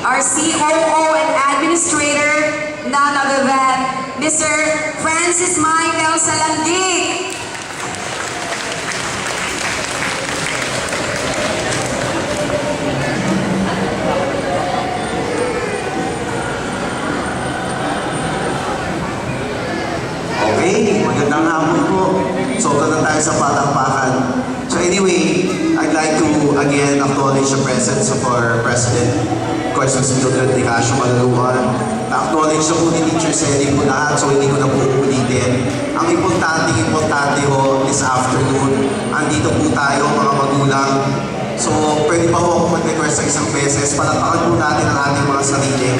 our COO and Administrator, none other than Mr. Francis Michael Salandig. Okay, magandang hapon po. Sobra na tayo sa palakpakan. So anyway, I'd like to again acknowledge the presence of our President, of course, Ms. Mildred Nicasio Malaluhan. Na-acknowledge na po ni Teacher Sally po lahat, so hindi ko na po ulitin. Ang importante ho this afternoon, andito po tayo mga magulang. So pwede pa ho ako mag-request sa isang beses, palakpakan po natin ang ating mga sarili.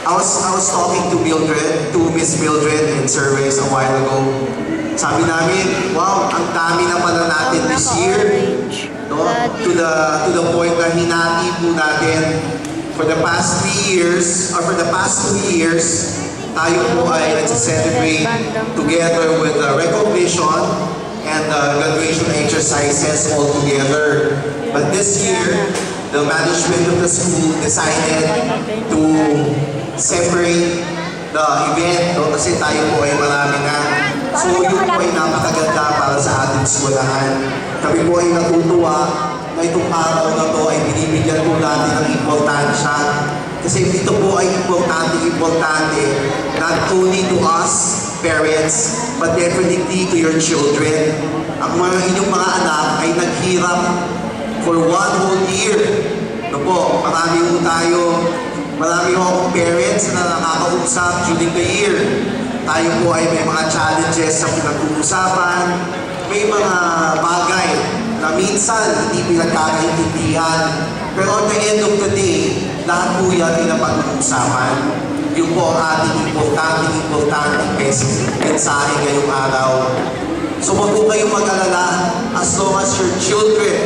I was talking to Miss Mildred in surveys a while ago. Sabi namin, wow, ang dami na pala natin this year. No? To the point na hinati po natin for the past 3 years, or for the past 2 years, tayo po ay nag-celebrate together with the recognition and the graduation exercises all together. But this year, the management of the school decided to separate the event, no? Kasi tayo po ay marami na. So yun po ay napakaganda para sa ating eskwelahan. Kami po ay natutuwa na itong araw na to ay binibigyan po natin ng importansya. Kasi ito po ay importante not only to us, parents, but definitely to your children. Ang mga inyong mga anak ay naghirap for 1 whole year. No po, marami akong parents na nakakausap during the year. Tayo po ay may mga challenges sa pinag-uusapan, may mga bagay na minsan hindi pinagkakaintindihan. Pero at the end of the day, lahat po yan ay napag-uusapan. Yung po ang ating importante mensahe ngayong araw. So wag po kayong mag-alala, as long as your children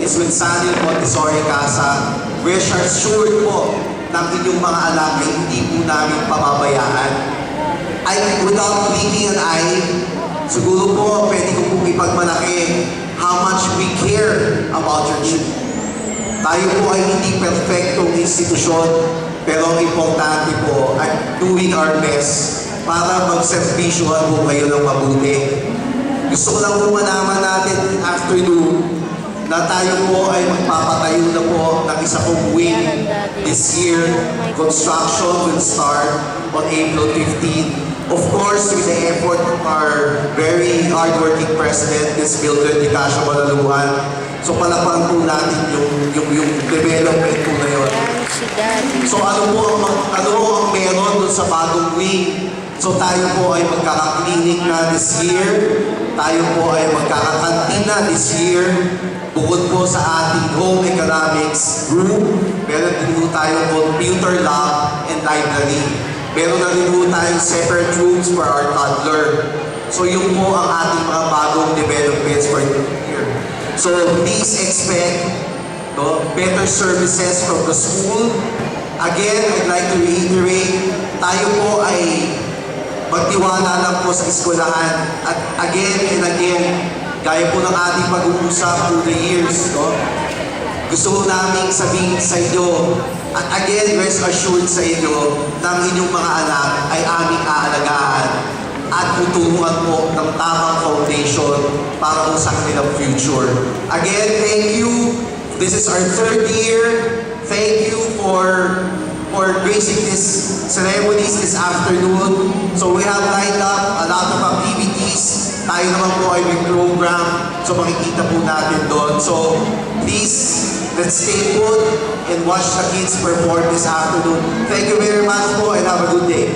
is with Samuel Montessori Casa, rest assured po ng inyong mga anak ay hindi po namin pababayaan. Without blinking an eye, siguro po pwede ko pong ipagmalaki how much we care about your children. Tayo po ay hindi perfectong institusyon, pero ang importante po ay doing our best para mag-servisyohan po kayo ng mabuti. Gusto ko lang po malaman natin afternoon na tayo po ay magpapatayo na po ng isa pong wing this year. Construction will start on April 15. Of course, with the effort of our very hardworking President, Ms. Mildred Nicasio Malaluhan. So palakpakan po natin yung development po na yun. So ano ang meron dun sa bagong wing? So tayo po ay magkaka-clinic na this year. Tayo po ay magkakakantina this year. Bukod po sa ating home economics room, meron din po tayong computer lab and library. Meron na rin po tayong separate rooms for our toddler. So yun po ang ating mga bagong developments for the year. So please expect better services from the school. Again, I'd like to reiterate, tayo po ay magtiwala lang po sa eskwelahan. At again and again, gaya po ng ating pag-uusap through the years, gusto ko namin sabihin sa inyo, at again, rest assured sa inyo, na ang inyong mga anak ay aming aalagaan at tuturuan po ng tamang foundation para po sa kanilang future. Again, thank you. This is our 3rd year. Thank you for gracing this ceremonies this afternoon. So we have lined up a lot of activities. Tayo naman po ay may program. So makikita po natin doon. So please, let's stay put and watch the kids perform this afternoon. Thank you very much po and have a good day.